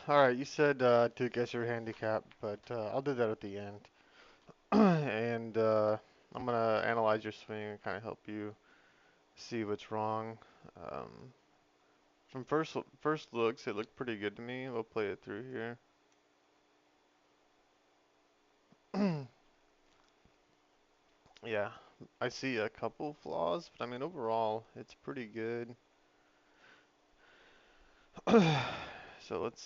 Alright, you said to guess your handicap, but I'll do that at the end. And I'm gonna analyze your swing and kind of help you see what's wrong. Um, from first looks, it looked pretty good to me. We'll play it through here. Yeah, I see a couple flaws, but I mean overall, it's pretty good. So let's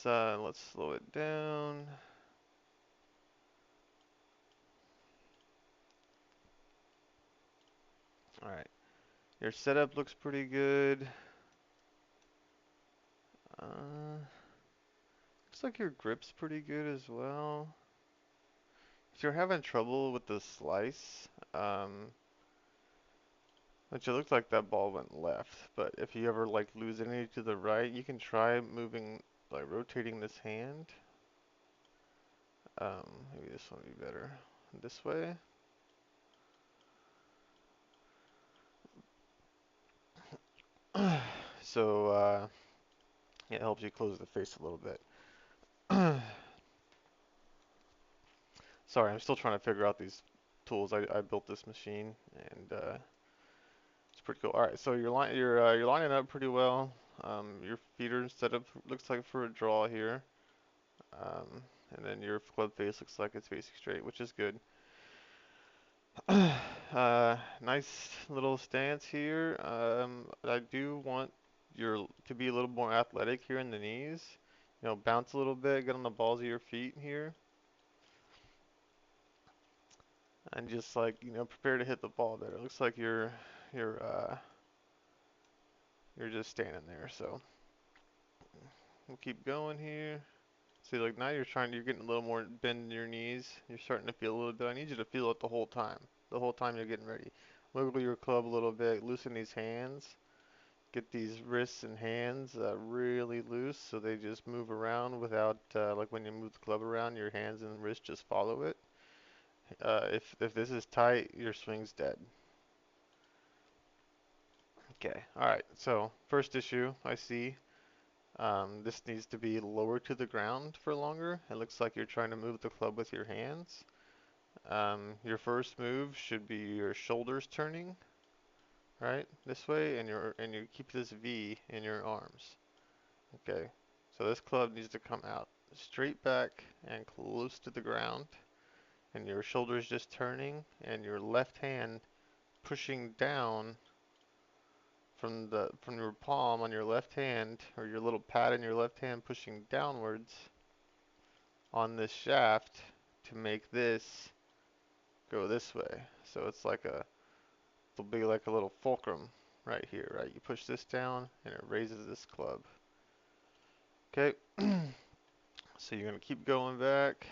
slow it down. All right, your setup looks pretty good. Looks like your grip's pretty good as well. If you're having trouble with the slice, which it looks like that ball went left, but if you ever like lose any to the right, you can try moving, like rotating this hand. Maybe this one would be better. This way. So, it helps you close the face a little bit. Sorry, I'm still trying to figure out these tools. I built this machine and it's pretty cool. All right, so you're lining up pretty well. Your feet are set up looks like for a draw here. Um, and then your club face looks like it's facing straight, which is good. Nice little stance here. I do want your to be a little more athletic here in the knees. You know, bounce a little bit, get on the balls of your feet here, and just like prepare to hit the ball there. It looks like you're uh, you're just standing there. So we'll keep going here. See, like now you're getting a little more bend in your knees. You're starting to feel a little bit. I need you to feel it the whole time. The whole time you're getting ready. Wiggle your club a little bit, loosen these hands. Get these wrists and hands really loose so they just move around without, like when you move the club around, your hands and wrists just follow it. If this is tight, your swing's dead. Okay, alright, so first issue I see. This needs to be lower to the ground for longer. It looks like you're trying to move the club with your hands. Your first move should be your shoulders turning, right? This way, and you keep this V in your arms. Okay. So this club needs to come out straight back and close to the ground, and your shoulders just turning, and your left hand pushing down from your palm on your left hand, or your little pad in your left hand pushing downwards on this shaft to make this go this way. So it'll be like a little fulcrum right here, right? You push this down and it raises this club. Okay, so you're gonna keep going back.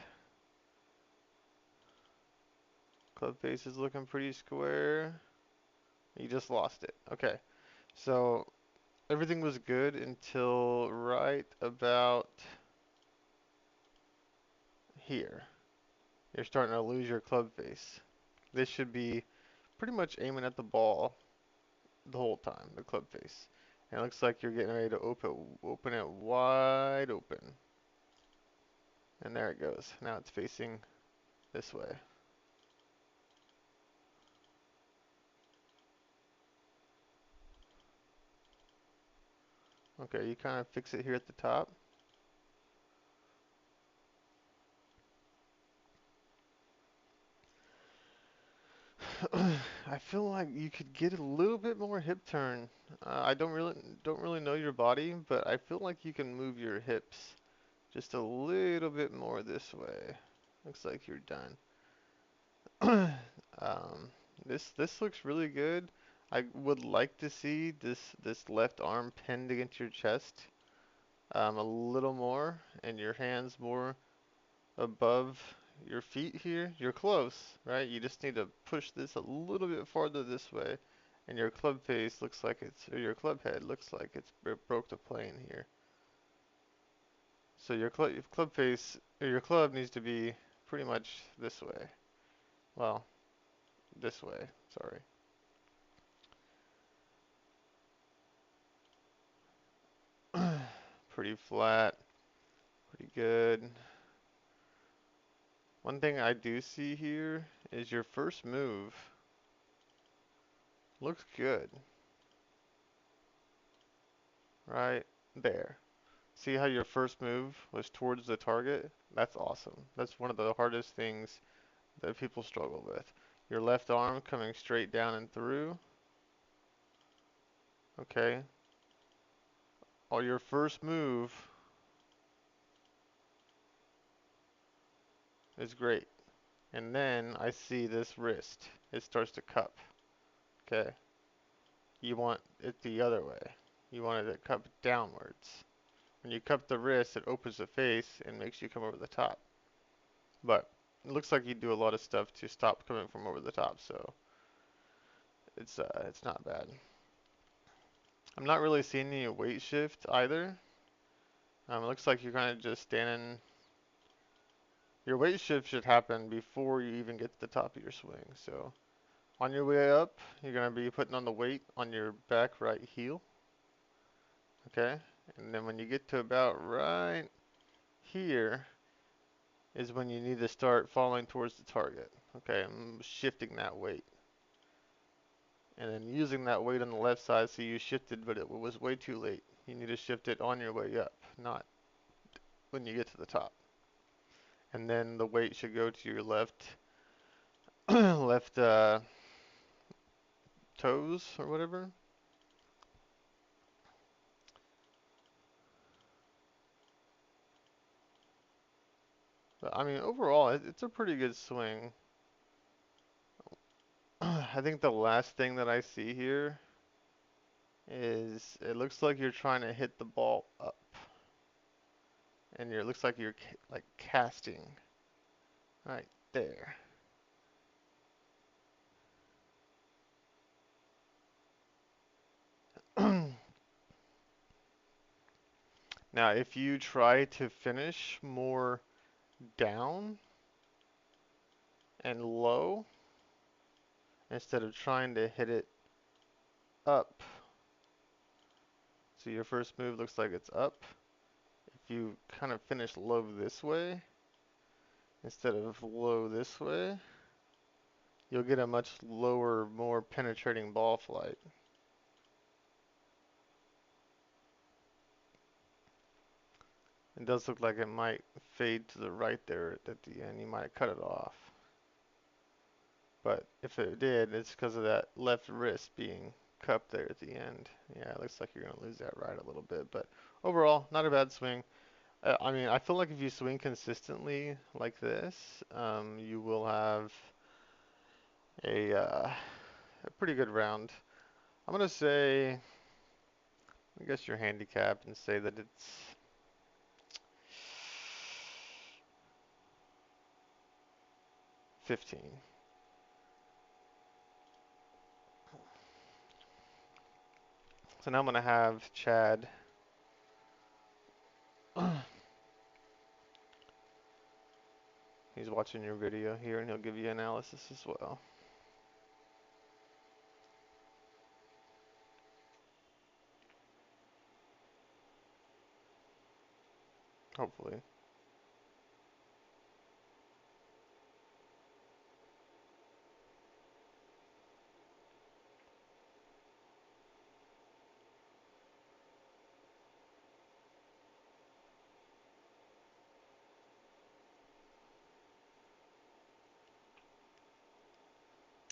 Club face is looking pretty square. You just lost it. Okay, so everything was good until right about here. You're starting to lose your club face. This should be pretty much aiming at the ball the whole time, the club face. And it looks like you're getting ready to open it wide open. And there it goes. Now it's facing this way. Okay, you kind of fix it here at the top. I feel like you could get a little bit more hip turn. I don't really know your body, but I feel like you can move your hips just a little bit more this way. Looks like you're done. Um, this looks really good. I would like to see this left arm pinned against your chest a little more, and your hands more above your feet here. You're close, right? You just need to push this a little bit farther this way, and your club face looks like or your club head looks like it's broke the plane here. So your club face, or your club needs to be pretty much this way. Well, this way, sorry. Pretty flat. Pretty good. One thing I do see here is your first move looks good. Right there. See how your first move was towards the target? That's awesome. That's one of the hardest things that people struggle with. Your left arm coming straight down and through. Okay. Or your first move is great. And then I see this wrist. It starts to cup. Okay. You want it the other way. You want it to cup downwards. When you cup the wrist, it opens the face and makes you come over the top. But it looks like you do a lot of stuff to stop coming from over the top, so it's not bad. I'm not really seeing any weight shift either. It looks like you're kind of just standing. Your weight shift should happen before you even get to the top of your swing. So on your way up, you're gonna be putting on the weight on your back right heel. Okay, and then when you get to about right here is when you need to start falling towards the target. Okay, I'm shifting that weight. And then using that weight on the left side, so you shifted, but it was way too late. You need to shift it on your way up, not when you get to the top. And then the weight should go to your left, left toes or whatever. But I mean, overall, it's a pretty good swing. I think the last thing that I see here is it looks like you're trying to hit the ball up, and it looks like you're like casting right there. Now, if you try to finish more down and low instead of trying to hit it up, so your first move looks like it's up. If you kind of finish low this way instead of low this way, you'll get a much lower, more penetrating ball flight. It does look like it might fade to the right there at the end. You might cut it off. But if it did, it's because of that left wrist being cupped there at the end. Yeah, it looks like you're going to lose that right a little bit. But overall, not a bad swing. I mean, I feel like if you swing consistently like this, you will have a pretty good round. I'm going to say, I guess you're handicapped and say that it's 15. So now I'm going to have Chad. He's watching your video here and he'll give you analysis as well. Hopefully.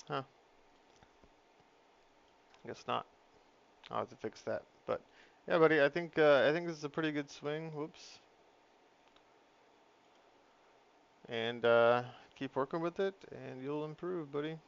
Huh, I guess not. I'll have to fix that. But yeah, buddy, I think this is a pretty good swing. Whoops. And keep working with it and you'll improve, buddy.